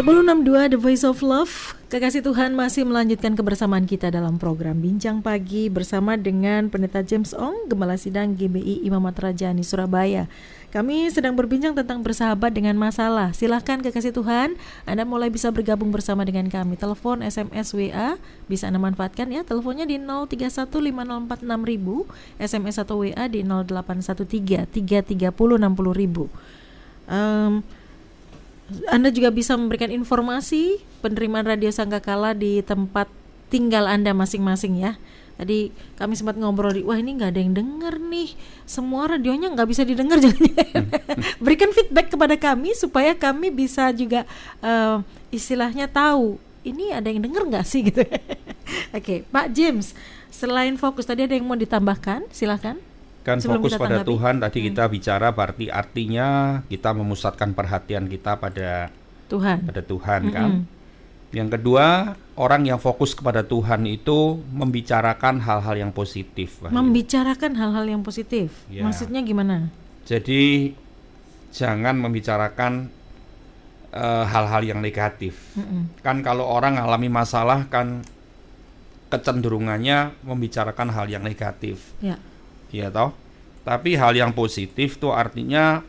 10.62 The Voice of Love. Kekasih Tuhan masih melanjutkan kebersamaan kita dalam program Bincang Pagi bersama dengan Pendeta James Ong, Gembala Sidang GBI Imamat Rajani Surabaya. Kami sedang berbincang tentang bersahabat dengan masalah. Silahkan kekasih Tuhan, Anda mulai bisa bergabung bersama dengan kami. Telepon, SMS, WA bisa Anda manfaatkan ya. Teleponnya di 0315046000, SMS atau WA di 0813 330 60.000. Anda juga bisa memberikan informasi penerimaan radio Sangkakala di tempat tinggal Anda masing-masing ya. Tadi kami sempat ngobrol wah ini nggak ada yang dengar nih, semua radionya nggak bisa didengar. Berikan feedback kepada kami supaya kami bisa juga istilahnya tahu ini ada yang dengar nggak sih gitu. Oke, Pak James, selain fokus tadi ada yang mau ditambahkan, silakan. Kan fokus pada Tuhan tadi kita bicara berarti artinya kita memusatkan perhatian kita pada Tuhan kan. Yang kedua, orang yang fokus kepada Tuhan itu membicarakan hal-hal yang positif. Membicarakan hal-hal yang positif. Ya. Maksudnya gimana? Jadi jangan membicarakan hal-hal yang negatif. Kan kalau orang mengalami masalah kan kecenderungannya membicarakan hal yang negatif. Ya. Iya toh. Tapi hal yang positif tuh artinya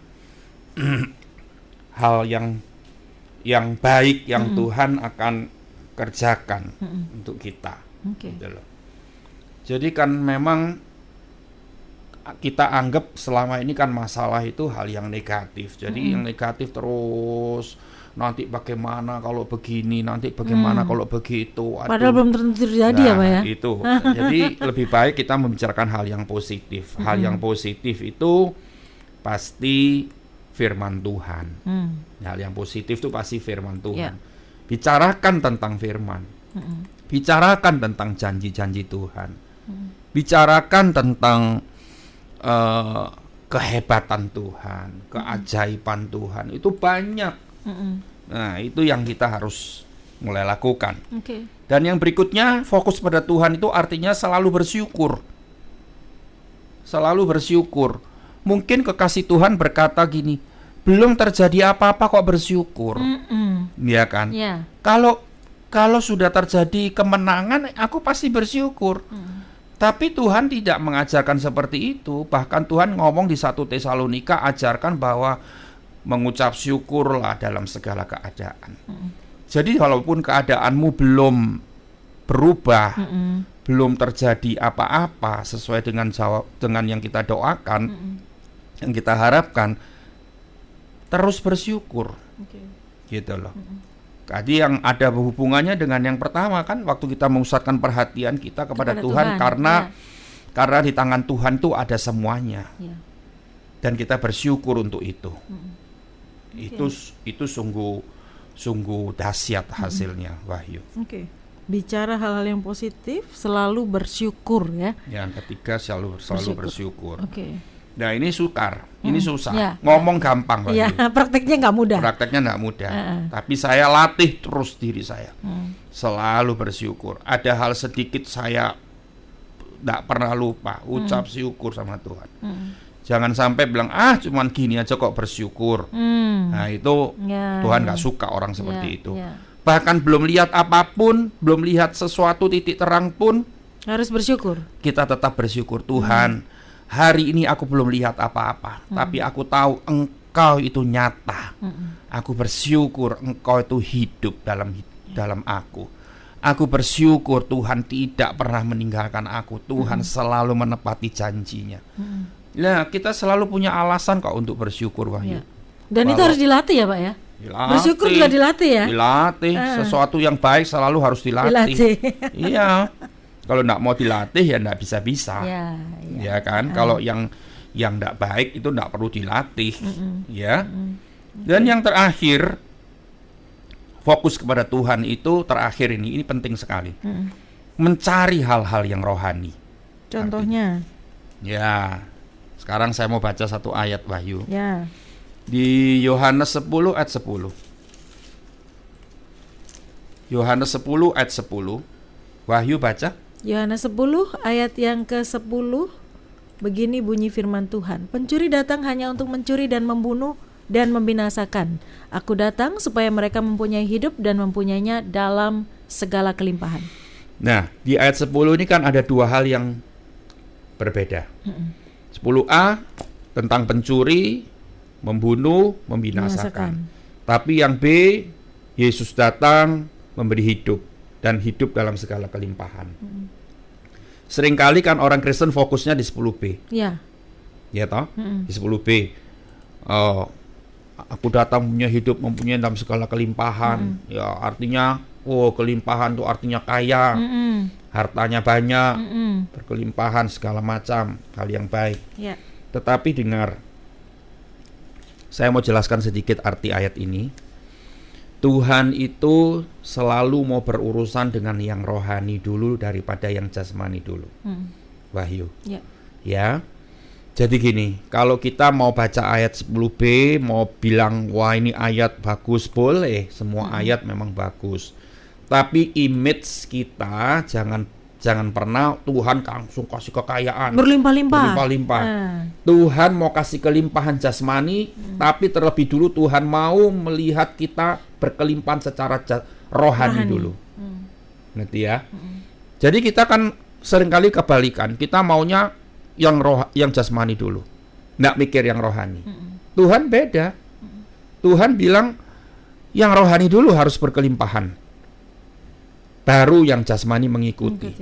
hal yang baik yang Tuhan akan kerjakan untuk kita. Gitu loh. Jadi kan memang kita anggap selama ini kan masalah itu hal yang negatif. Jadi yang negatif terus nanti bagaimana kalau begini, nanti bagaimana kalau begitu. Padahal belum tentu terjadi ya Pak ya. Itu. Jadi lebih baik kita membicarakan hal yang positif. Hal yang positif itu pasti firman Tuhan. Hal yang positif itu pasti firman Tuhan. Bicarakan tentang firman. Bicarakan tentang janji-janji Tuhan. Bicarakan tentang kehebatan Tuhan, keajaiban Tuhan. Itu banyak. Nah, itu yang kita harus mulai lakukan. Dan yang berikutnya, fokus pada Tuhan itu artinya selalu bersyukur. Selalu bersyukur. Mungkin kekasih Tuhan berkata gini, belum terjadi apa-apa kok bersyukur. Ya kan? Yeah. Kalau sudah terjadi kemenangan, aku pasti bersyukur. Tapi Tuhan tidak mengajarkan seperti itu. Bahkan Tuhan ngomong di 1 Tesalonika, ajarkan bahwa mengucap syukurlah dalam segala keadaan. Jadi walaupun keadaanmu belum berubah, belum terjadi apa-apa sesuai dengan yang kita doakan, yang kita harapkan, terus bersyukur. Gitu loh. Tadi yang ada hubungannya dengan yang pertama kan, waktu kita memusatkan perhatian kita kepada Tuhan karena di tangan Tuhan itu ada semuanya. Dan kita bersyukur untuk itu. Itu sungguh dahsyat hasilnya, Wahyu. Bicara hal-hal yang positif, selalu bersyukur ya. Yang ketiga selalu bersyukur. Nah ini sukar, ini susah. Ngomong gampang, Wahyu. Ya, prakteknya nggak mudah. Tapi saya latih terus diri saya, selalu bersyukur. Ada hal sedikit saya nggak pernah lupa, ucap syukur sama Tuhan. Jangan sampai bilang cuman gini aja kok bersyukur. Nah itu Tuhan nggak suka orang seperti itu. Bahkan belum lihat apapun, belum lihat sesuatu titik terang pun harus bersyukur. Kita tetap bersyukur. Tuhan, hari ini aku belum lihat apa-apa, tapi aku tahu Engkau itu nyata. Aku bersyukur Engkau itu hidup dalam aku. Aku bersyukur Tuhan tidak pernah meninggalkan aku. Tuhan selalu menepati janjinya. Nah, kita selalu punya alasan kok untuk bersyukur, Wahyu. Dan itu harus dilatih ya, Pak ya? Dilatih, bersyukur juga dilatih ya? Dilatih, sesuatu yang baik selalu harus dilatih. Iya. Kalau enggak mau dilatih ya enggak bisa-bisa. Ya kan? Kalau yang enggak baik itu enggak perlu dilatih. Ya. Dan yang terakhir, fokus kepada Tuhan itu terakhir ini penting sekali. Mencari hal-hal yang rohani. Contohnya? Ya. Sekarang saya mau baca satu ayat, Wahyu. Ya. Di Yohanes 10 ayat 10. Yohanes 10 ayat 10. Wahyu baca. Yohanes 10 ayat yang ke-10. Begini bunyi firman Tuhan. Pencuri datang hanya untuk mencuri dan membunuh dan membinasakan. Aku datang supaya mereka mempunyai hidup dan mempunyainya dalam segala kelimpahan. Nah, di ayat 10 ini kan ada dua hal yang berbeda. 10a tentang pencuri, membunuh, membinasakan. Tapi yang B, Yesus datang memberi hidup dan hidup dalam segala kelimpahan. Seringkali kan orang Kristen fokusnya di 10B. Ya. Ya toh? Di 10B. Aku datang punya hidup, mempunyai dalam segala kelimpahan. Ya, artinya kelimpahan itu artinya kaya. Hartanya banyak. Berkelimpahan segala macam hal yang baik. Ya. Tetapi dengar, saya mau jelaskan sedikit arti ayat ini. Tuhan itu selalu mau berurusan dengan yang rohani dulu daripada yang jasmani dulu. Wahyu. Ya. Jadi gini, kalau kita mau baca ayat 10b, mau bilang wah ini ayat bagus, boleh. Semua ayat memang bagus. Tapi image kita jangan pernah Tuhan langsung kasih kekayaan berlimpah-limpah. Tuhan mau kasih kelimpahan jasmani, tapi terlebih dulu Tuhan mau melihat kita berkelimpahan secara rohani dulu. Ngerti ya? Jadi kita kan seringkali kebalikan, kita maunya yang jasmani dulu, nggak mikir yang rohani. Tuhan beda. Tuhan bilang yang rohani dulu harus berkelimpahan, baru yang jasmani mengikuti.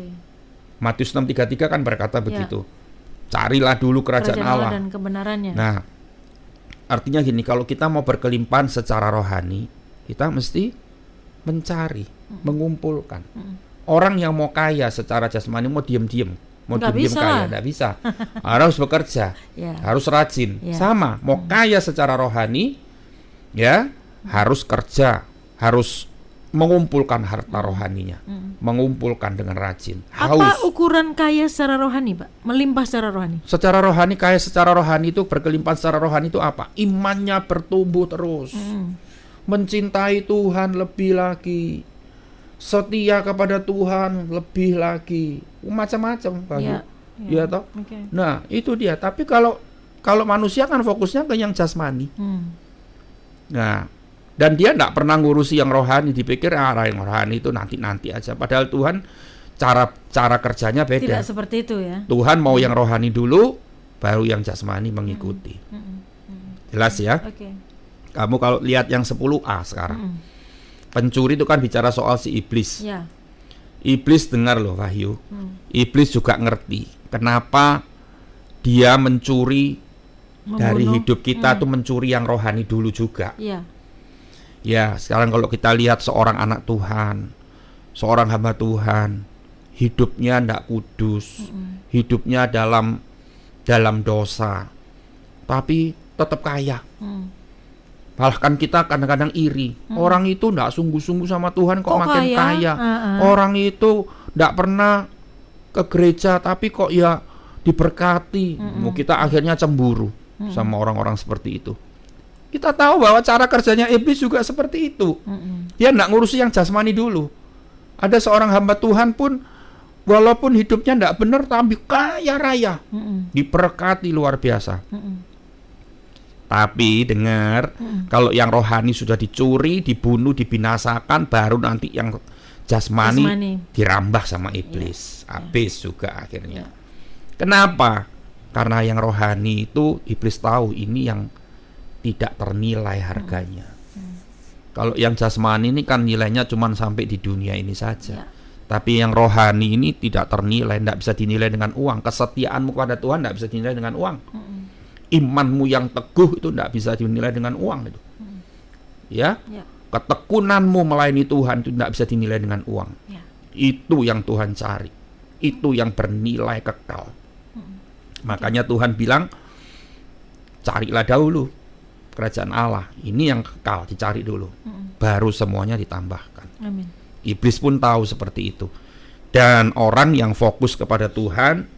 Matius 6:33 kan berkata begitu. Carilah dulu kerajaan Allah dan kebenarannya. Nah, artinya gini, kalau kita mau berkelimpahan secara rohani, kita mesti mencari, mengumpulkan. Orang yang mau kaya secara jasmani mau diam-diam, mau diam-diam kaya, tidak bisa. Harus bekerja, harus rajin. Sama, mau kaya secara rohani, ya harus kerja, harus mengumpulkan harta rohaninya, mengumpulkan dengan rajin. Apa ukuran kaya secara rohani, Pak? Melimpah secara rohani? Secara rohani, kaya secara rohani itu, berkelimpahan secara rohani itu apa? Imannya bertumbuh terus, mencintai Tuhan lebih lagi, setia kepada Tuhan lebih lagi, macam-macam, ya toh. Nah itu dia. Tapi kalau manusia kan fokusnya ke yang jasmani. Nah, dan dia tidak pernah ngurusi yang rohani, dipikir yang rohani itu nanti aja. Padahal Tuhan cara kerjanya beda. Tidak seperti itu ya. Tuhan mau yang rohani dulu, baru yang jasmani mengikuti. Jelas ya? Kamu kalau lihat yang 10a sekarang, pencuri itu kan bicara soal si iblis. Iblis dengar loh Wahyu. Iblis juga ngerti kenapa dia mencuri, dari hidup kita tuh mencuri yang rohani dulu juga. Ya, sekarang kalau kita lihat seorang anak Tuhan, seorang hamba Tuhan, hidupnya tidak kudus, hidupnya dalam dosa, tapi tetap kaya. Bahkan kita kadang-kadang iri, orang itu tidak sungguh-sungguh sama Tuhan kok makin kaya. Orang itu tidak pernah ke gereja tapi kok ya diberkati. Kita akhirnya cemburu sama orang-orang seperti itu. Kita tahu bahwa cara kerjanya iblis juga seperti itu. Dia tidak ngurusi yang jasmani dulu. Ada seorang hamba Tuhan pun walaupun hidupnya tidak benar tapi kaya raya, diberkati luar biasa. Tapi dengar, kalau yang rohani sudah dicuri, dibunuh, dibinasakan, baru nanti yang jasmani dirambah sama iblis. Habis juga akhirnya. Kenapa? Karena yang rohani itu iblis tahu ini yang tidak ternilai harganya. Kalau yang jasmani ini kan nilainya cuma sampai di dunia ini saja. Tapi yang rohani ini tidak ternilai, tidak bisa dinilai dengan uang. Kesetiaanmu kepada Tuhan tidak bisa dinilai dengan uang. Imanmu yang teguh itu tidak bisa dinilai dengan uang itu. Ya, ketekunanmu melayani Tuhan itu tidak bisa dinilai dengan uang. Itu yang Tuhan cari. Itu yang bernilai kekal. Makanya Tuhan bilang, carilah dahulu kerajaan Allah, ini yang kekal, dicari dulu, baru semuanya ditambahkan. Amin. Iblis pun tahu seperti itu. Dan orang yang fokus kepada Tuhan,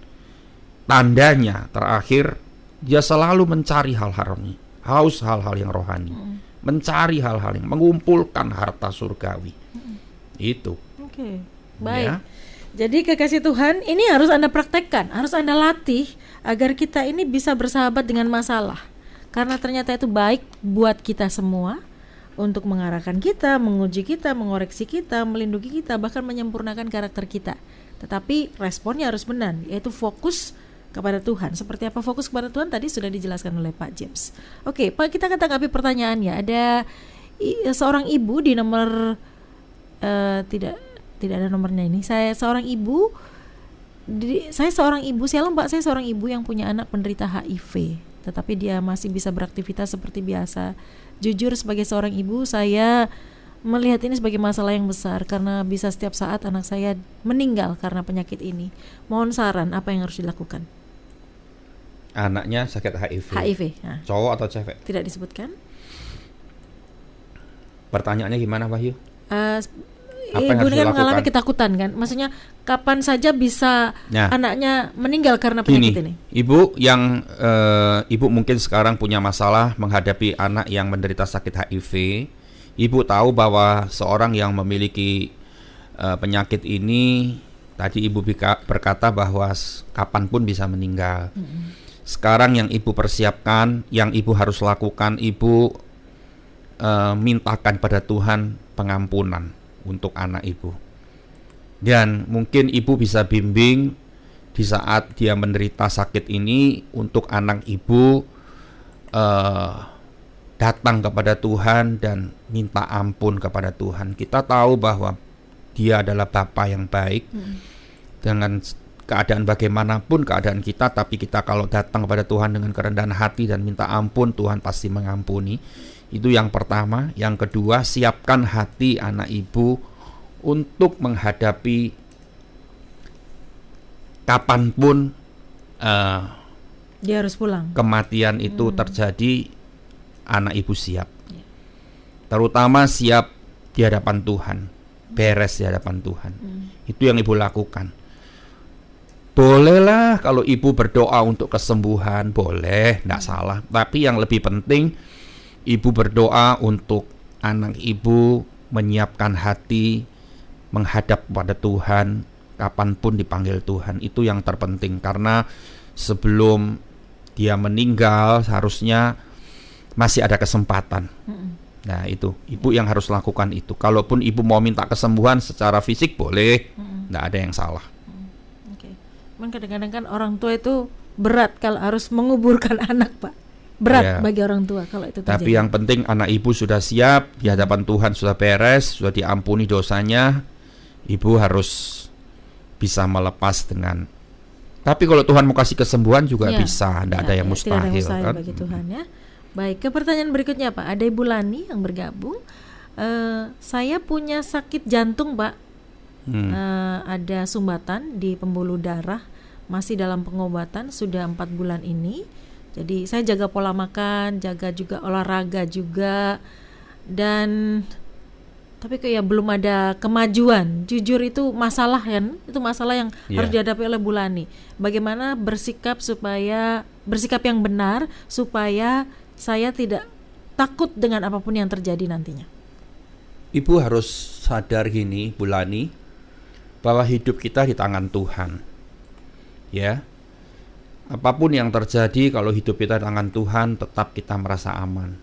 tandanya terakhir dia selalu mencari hal-hal ini, haus hal-hal yang rohani, mencari hal-hal yang mengumpulkan harta surgawi. Itu. Baik. Ya. Jadi kekasih Tuhan, ini harus Anda praktekkan, harus Anda latih agar kita ini bisa bersahabat dengan masalah. karena ternyata itu baik buat kita semua, untuk mengarahkan kita, menguji kita, mengoreksi kita, melindungi kita, bahkan menyempurnakan karakter kita. Tetapi responnya harus benar, yaitu fokus kepada Tuhan. Seperti apa fokus kepada Tuhan tadi sudah dijelaskan oleh Pak James. Oke, Pak, kita akan tanggapi pertanyaannya. Ada seorang ibu di nomor tidak ada nomornya ini. Saya seorang ibu, Shalom Pak, saya seorang ibu yang punya anak penderita HIV, tetapi dia masih bisa beraktivitas seperti biasa. Jujur sebagai seorang ibu, saya melihat ini sebagai masalah yang besar karena bisa setiap saat anak saya meninggal karena penyakit ini. Mohon saran apa yang harus dilakukan? Anaknya sakit HIV. Nah. Cowok atau cewek? Tidak disebutkan. Pertanyaannya gimana, Wahyu? Ibu ini kan mengalami ketakutan kan? Maksudnya kapan saja bisa anaknya meninggal karena penyakit ini? Ibu yang ibu mungkin sekarang punya masalah menghadapi anak yang menderita sakit HIV. Ibu tahu bahwa seorang yang memiliki penyakit ini, tadi ibu berkata bahwa kapanpun bisa meninggal. Sekarang yang ibu persiapkan, yang ibu harus lakukan, ibu mintakan pada Tuhan pengampunan untuk anak ibu. Dan mungkin ibu bisa bimbing di saat dia menderita sakit ini untuk anak ibu datang kepada Tuhan dan minta ampun kepada Tuhan. Kita tahu bahwa dia adalah Bapa yang baik. Dengan keadaan bagaimanapun keadaan kita, tapi kita kalau datang kepada Tuhan dengan kerendahan hati dan minta ampun, Tuhan pasti mengampuni. Itu yang pertama. Yang kedua, siapkan hati anak ibu untuk menghadapi kapanpun dia harus pulang. Kematian itu terjadi, anak ibu siap. Terutama siap di hadapan Tuhan, beres di hadapan Tuhan. Itu yang ibu lakukan. Bolehlah kalau ibu berdoa untuk kesembuhan, boleh, tidak salah. Tapi yang lebih penting, ibu berdoa untuk anak ibu menyiapkan hati menghadap pada Tuhan kapanpun dipanggil Tuhan. Itu yang terpenting, karena sebelum dia meninggal seharusnya masih ada kesempatan. Nah itu, ibu yang harus lakukan itu. Kalaupun ibu mau minta kesembuhan secara fisik boleh, tidak ada yang salah. Memang kadang-kadang kan orang tua itu berat kalau harus menguburkan anak, Pak. Berat bagi orang tua kalau itu terjadi. Tapi yang penting anak ibu sudah siap, di hadapan Tuhan sudah beres, sudah diampuni dosanya. Ibu harus bisa melepas dengan. Tapi kalau Tuhan mau kasih kesembuhan juga bisa, tidak ada yang mustahil. Tidak ada yang mustahil bagi Tuhan ya. Baik, ke pertanyaan berikutnya, Pak. Ada Ibu Lani yang bergabung. Saya punya sakit jantung, Pak. Ada sumbatan di pembuluh darah, masih dalam pengobatan sudah 4 bulan ini. Jadi saya jaga pola makan, jaga juga olahraga juga, dan tapi kayak belum ada kemajuan. Jujur itu masalah kan, itu masalah yang harus dihadapi oleh Bu Lani. Bagaimana bersikap yang benar supaya saya tidak takut dengan apapun yang terjadi nantinya. Ibu harus sadar gini, Bu Lani, bahwa hidup kita di tangan Tuhan. Ya. Apapun yang terjadi, kalau hidup kita di tangan Tuhan, tetap kita merasa aman.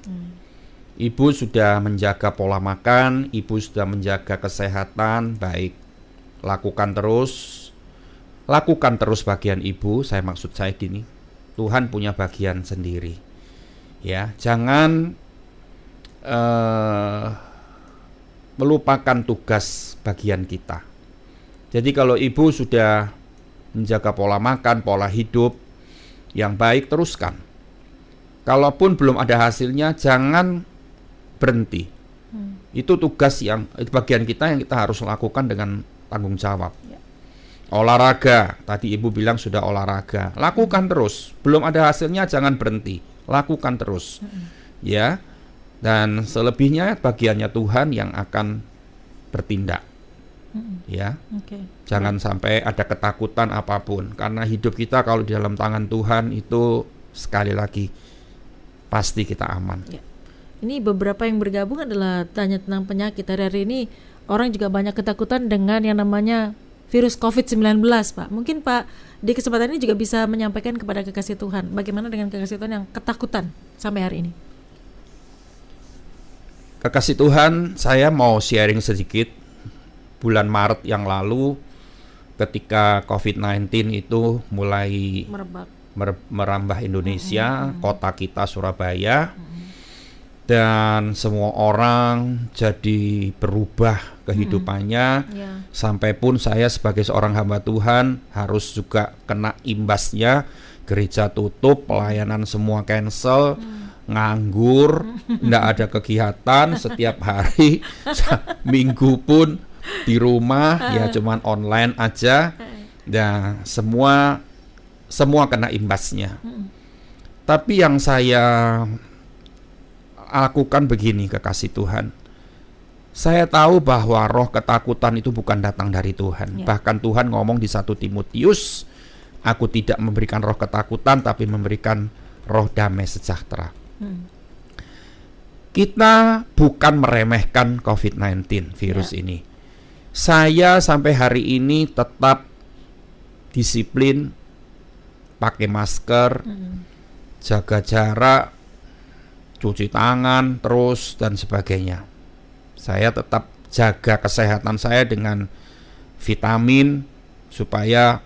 Ibu sudah menjaga pola makan, ibu sudah menjaga kesehatan, baik. Lakukan terus bagian ibu. Maksud saya gini, Tuhan punya bagian sendiri. Ya, jangan melupakan tugas bagian kita. Jadi kalau ibu sudah menjaga pola makan, pola hidup yang baik, teruskan. Kalaupun belum ada hasilnya, jangan berhenti. Itu tugas itu bagian kita yang kita harus lakukan dengan tanggung jawab. Olahraga, tadi ibu bilang sudah olahraga, lakukan terus. Belum ada hasilnya, jangan berhenti, lakukan terus. Ya, dan selebihnya bagiannya Tuhan yang akan bertindak. Ya, jangan sampai ada ketakutan apapun, karena hidup kita kalau di dalam tangan Tuhan itu sekali lagi pasti kita aman. Ini beberapa yang bergabung adalah tanya tentang penyakit. Hari ini orang juga banyak ketakutan dengan yang namanya virus COVID-19, Pak. Mungkin Pak di kesempatan ini juga bisa menyampaikan kepada kekasih Tuhan, bagaimana dengan kekasih Tuhan yang ketakutan sampai hari ini? Kekasih Tuhan, saya mau sharing sedikit. Bulan Maret yang lalu, ketika COVID-19 itu mulai merambah Indonesia, kota kita Surabaya, dan semua orang jadi berubah kehidupannya, sampai pun saya sebagai seorang hamba Tuhan harus juga kena imbasnya. Gereja tutup, pelayanan semua cancel, nganggur, nggak ada kegiatan setiap hari, minggu pun di rumah ya cuman online aja, dan semua kena imbasnya. Tapi yang saya lakukan begini, kekasih Tuhan, saya tahu bahwa roh ketakutan itu bukan datang dari Tuhan. Bahkan Tuhan ngomong di 1 Timotius, aku tidak memberikan roh ketakutan, tapi memberikan roh damai sejahtera. Kita bukan meremehkan COVID-19 virus ini. Saya sampai hari ini tetap disiplin, pakai masker, jaga jarak, cuci tangan terus dan sebagainya. Saya tetap jaga kesehatan saya dengan vitamin supaya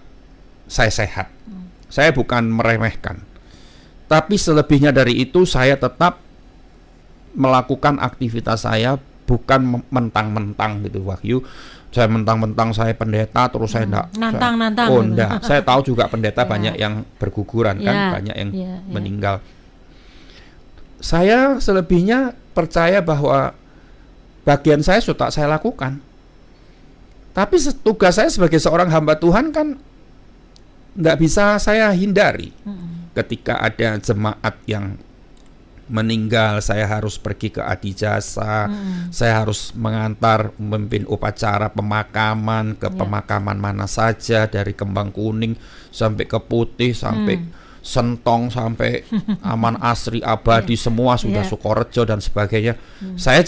saya sehat. Saya bukan meremehkan. Tapi selebihnya dari itu saya tetap melakukan aktivitas saya, bukan mentang-mentang gitu, Wahyu. Saya mentang-mentang saya pendeta terus saya enggak. Nantang-nantang. Oh enggak, saya tahu juga pendeta banyak yang berguguran kan, banyak yang meninggal. Saya selebihnya percaya bahwa bagian saya sudah saya lakukan. Tapi tugas saya sebagai seorang hamba Tuhan kan nggak bisa saya hindari. Ketika ada jemaat yang meninggal, saya harus pergi ke adijasa, saya harus mengantar memimpin upacara pemakaman ke pemakaman mana saja, dari Kembang Kuning sampai ke Putih, sampai Sentong, sampai Aman Asri, Abadi, semua sudah Sukorejo dan sebagainya. Saya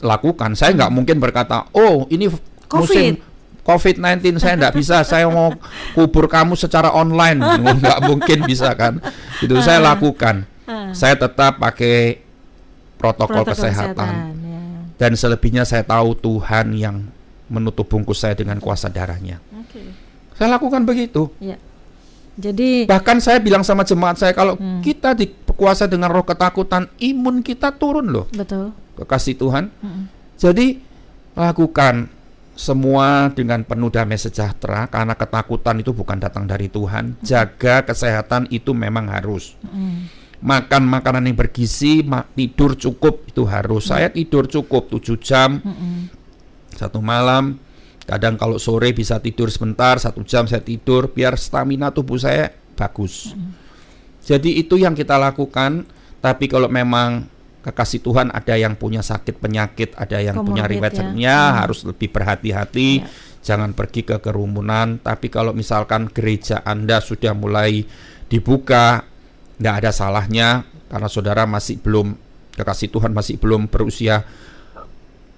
lakukan. Saya nggak mungkin berkata, oh ini musim COVID-19 saya nggak bisa, saya mau kubur kamu secara online. Nggak mungkin bisa kan. Itu saya lakukan. Saya tetap pakai protokol kesehatan. Dan selebihnya saya tahu Tuhan yang menutup bungkus saya dengan kuasa darahnya. Saya lakukan begitu. Jadi bahkan saya bilang sama jemaat saya, kalau kita dikuasai dengan roh ketakutan, imun kita turun loh. Betul. Kekasih Tuhan. Jadi lakukan semua dengan penuh damai sejahtera, karena ketakutan itu bukan datang dari Tuhan. Jaga kesehatan itu memang harus. Makan makanan yang bergizi, tidur cukup itu harus. Saya tidur cukup 7 jam satu malam. Kadang kalau sore bisa tidur sebentar, 1 jam saya tidur, biar stamina tubuh saya bagus. Jadi itu yang kita lakukan. Tapi kalau memang kekasih Tuhan ada yang punya sakit penyakit, ada yang punya riwayatnya, harus lebih berhati-hati. Jangan pergi ke kerumunan. Tapi kalau misalkan gereja Anda sudah mulai dibuka, nggak ada salahnya, karena saudara masih belum, kekasih Tuhan masih belum berusia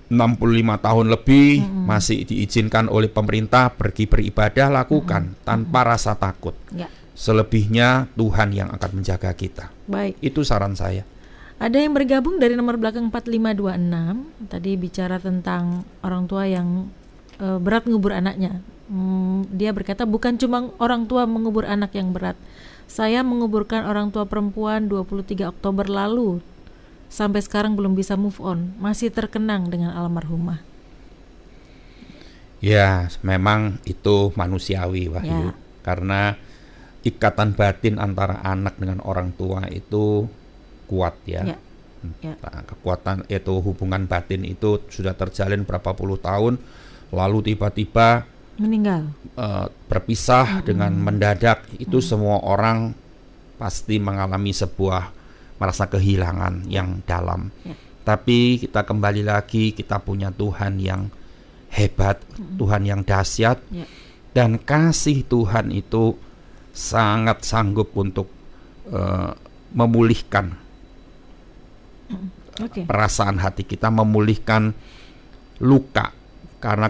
65 tahun lebih, masih diizinkan oleh pemerintah pergi beribadah, lakukan tanpa rasa takut. Selebihnya Tuhan yang akan menjaga kita. Baik. Itu saran saya. Ada yang bergabung dari nomor belakang 4526. Tadi bicara tentang orang tua yang berat mengubur anaknya. Dia berkata, bukan cuma orang tua mengubur anak yang berat. Saya menguburkan orang tua perempuan 23 Oktober lalu. Sampai sekarang belum bisa move on, masih terkenang dengan almarhumah. Ya, memang itu manusiawi, Wahyu. Karena ikatan batin antara anak dengan orang tua itu kuat ya. Nah, kekuatan itu, hubungan batin itu sudah terjalin berapa puluh tahun, lalu tiba-tiba meninggal, berpisah dengan mendadak. Itu semua orang pasti mengalami sebuah merasa kehilangan yang dalam. Tapi kita kembali lagi, kita punya Tuhan yang hebat, Tuhan yang dahsyat, dan kasih Tuhan itu sangat sanggup untuk memulihkan perasaan hati kita, memulihkan luka. Karena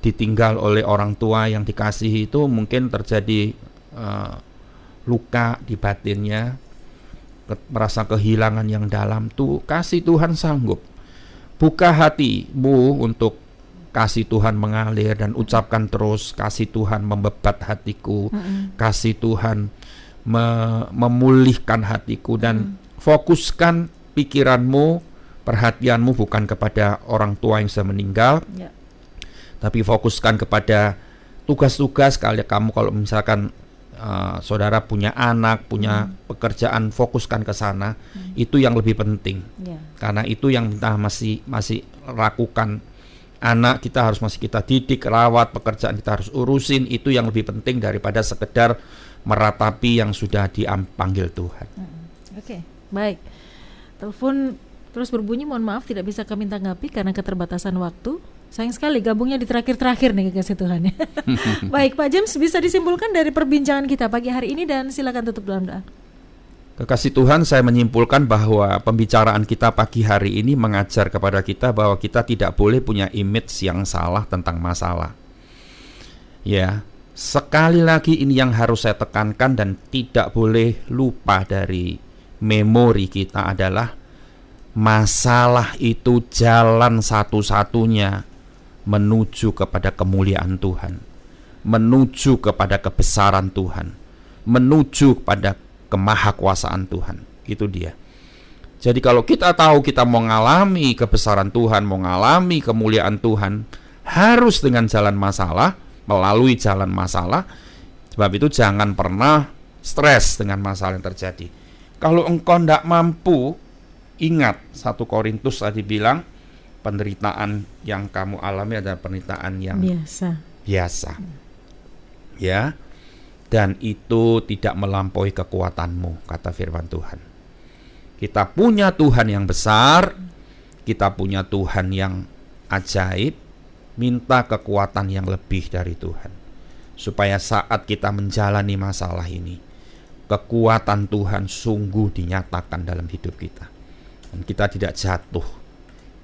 ditinggal oleh orang tua yang dikasihi itu mungkin terjadi luka di batinnya, merasa kehilangan yang dalam. Tuh kasih Tuhan sanggup. Buka hatimu untuk kasih Tuhan mengalir dan ucapkan terus, kasih Tuhan membebat hatiku, kasih Tuhan memulihkan hatiku, dan fokuskan pikiranmu, perhatianmu bukan kepada orang tua yang sudah meninggal, tapi fokuskan kepada tugas-tugas. Kamu kalau misalkan saudara punya anak, punya pekerjaan, fokuskan ke sana. Itu yang lebih penting. Karena itu yang kita masih lakukan. Anak kita harus masih kita didik, rawat, pekerjaan kita harus urusin. Itu yang lebih penting daripada sekedar meratapi yang sudah dipanggil Tuhan. Oke, baik. Telepon terus berbunyi, mohon maaf tidak bisa kami tanggapi karena keterbatasan waktu. Sayang sekali gabungnya di terakhir-terakhir nih, kekasih Tuhan. Baik, Pak James, bisa disimpulkan dari perbincangan kita pagi hari ini, dan silakan tutup dalam doa. Kekasih Tuhan, saya menyimpulkan bahwa pembicaraan kita pagi hari ini mengajar kepada kita bahwa kita tidak boleh punya image yang salah tentang masalah. Ya, sekali lagi ini yang harus saya tekankan dan tidak boleh lupa dari memori kita adalah masalah itu jalan satu-satunya menuju kepada kemuliaan Tuhan, menuju kepada kebesaran Tuhan, menuju kepada kemahakuasaan Tuhan. Itu dia. Jadi kalau kita tahu kita mau mengalami kebesaran Tuhan, mau mengalami kemuliaan Tuhan, harus dengan jalan masalah, melalui jalan masalah. Sebab itu jangan pernah stres dengan masalah yang terjadi. Kalau engkau tidak mampu, ingat 1 Korintus tadi bilang, penderitaan yang kamu alami adalah penderitaan yang biasa. Ya. Dan itu tidak melampaui kekuatanmu, kata firman Tuhan. Kita punya Tuhan yang besar, kita punya Tuhan yang ajaib. Minta kekuatan yang lebih dari Tuhan, supaya saat kita menjalani masalah ini, kekuatan Tuhan sungguh dinyatakan dalam hidup kita. Dan kita tidak jatuh,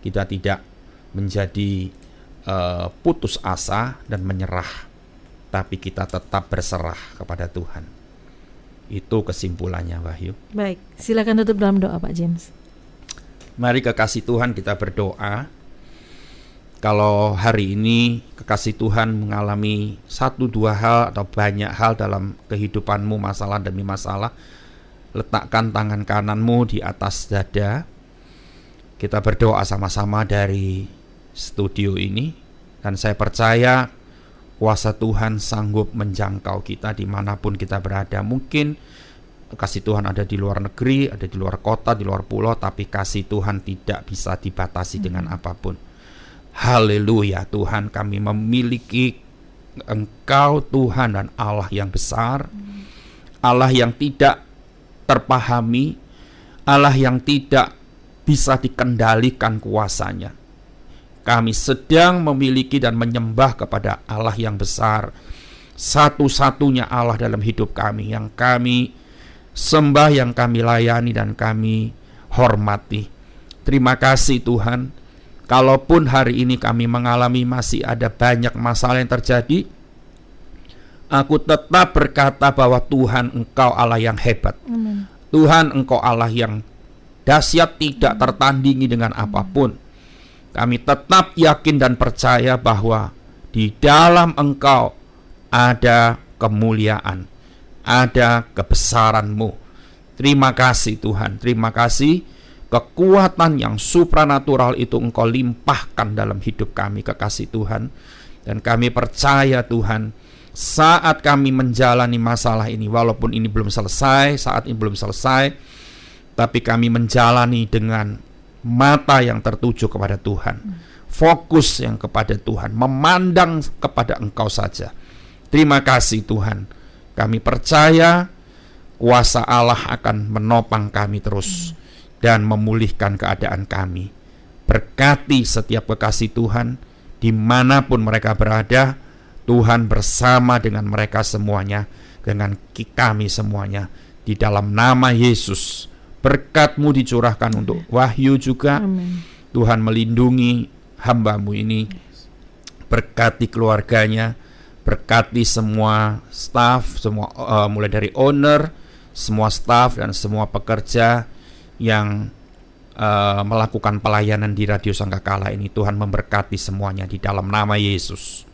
kita tidak menjadi putus asa dan menyerah, tapi kita tetap berserah kepada Tuhan. Itu kesimpulannya, Wahyu. Baik, silakan tutup dalam doa, Pak James. Mari kekasih Tuhan kita berdoa. Kalau hari ini kekasih Tuhan mengalami 1-2 hal atau banyak hal dalam kehidupanmu, masalah demi masalah, letakkan tangan kananmu di atas dada. Kita berdoa sama-sama dari studio ini, dan saya percaya kuasa Tuhan sanggup menjangkau kita dimanapun kita berada. Mungkin kasih Tuhan ada di luar negeri, ada di luar kota, di luar pulau, tapi kasih Tuhan tidak bisa dibatasi dengan apapun. Haleluya. Tuhan, kami memiliki Engkau Tuhan dan Allah yang besar, Allah yang tidak terpahami, Allah yang tidak bisa dikendalikan kuasanya. Kami sedang memiliki dan menyembah kepada Allah yang besar, satu-satunya Allah dalam hidup kami, yang kami sembah, yang kami layani dan kami hormati. Terima kasih Tuhan. Kalaupun hari ini kami mengalami masih ada banyak masalah yang terjadi, aku tetap berkata bahwa Tuhan Engkau Allah yang hebat. Amen. Tuhan Engkau Allah yang dahsyat, tidak tertandingi dengan apapun. Kami tetap yakin dan percaya bahwa di dalam Engkau ada kemuliaan, ada kebesaran-Mu. Terima kasih Tuhan, terima kasih. Kekuatan yang supranatural itu Engkau limpahkan dalam hidup kami, kekasih Tuhan. Dan kami percaya Tuhan, saat kami menjalani masalah ini, walaupun ini belum selesai, saat ini belum selesai, tapi kami menjalani dengan mata yang tertuju kepada Tuhan, fokus yang kepada Tuhan, memandang kepada Engkau saja. Terima kasih Tuhan. Kami percaya kuasa Allah akan menopang kami terus dan memulihkan keadaan kami. Berkati setiap kekasih Tuhan dimanapun mereka berada. Tuhan bersama dengan mereka semuanya, dengan kami semuanya, di dalam nama Yesus. Berkat-Mu dicurahkan untuk Wahyu juga. Amen. Tuhan melindungi hamba-Mu ini, berkati keluarganya, berkati semua staff, semua mulai dari owner, semua staff dan semua pekerja yang melakukan pelayanan di Radio Sangkakala ini. Tuhan memberkati semuanya di dalam nama Yesus.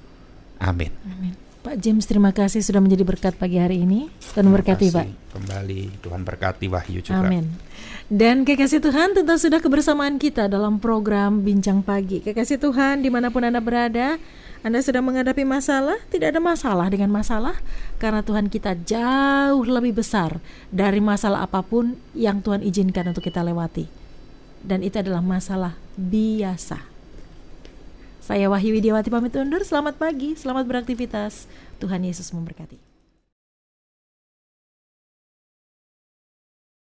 Amin. Amin. Pak James, terima kasih sudah menjadi berkat pagi hari ini. Tuhan memberkati, Pak. Kembali Tuhan berkati Wahyu juga. Amin. Dan kekasih Tuhan, tentu sudah kebersamaan kita dalam program Bincang Pagi. Kekasih Tuhan, dimanapun Anda berada, Anda sedang menghadapi masalah, tidak ada masalah dengan masalah, karena Tuhan kita jauh lebih besar dari masalah apapun yang Tuhan izinkan untuk kita lewati. Dan itu adalah masalah biasa. Saya Wahyu Widiawati pamit undur, selamat pagi, selamat beraktivitas. Tuhan Yesus memberkati.